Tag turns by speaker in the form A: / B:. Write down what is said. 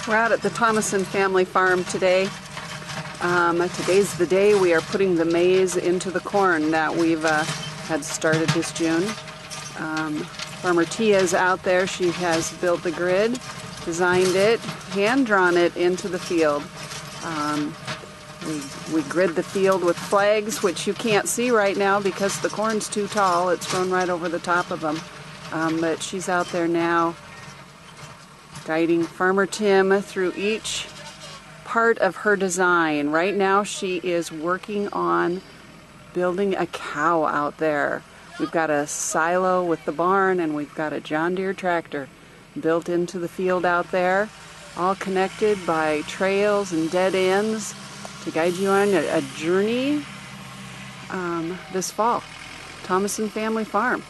A: We're out at the Thomasson Family Farm today. Today's the day we are putting the maize into the corn that we've had started this June. Farmer Tia is out there. She has built the grid, designed it, hand-drawn it into the field. We grid the field with flags, which you can't see right now because the corn's too tall. It's grown right over the top of them. But she's out there now guiding Farmer Tim through each part of her design. Right now she is working on building a cow out there. We've got a silo with the barn and we've got a John Deere tractor built into the field out there, all connected by trails and dead ends to guide you on a journey this fall. Thomasson Family Farm.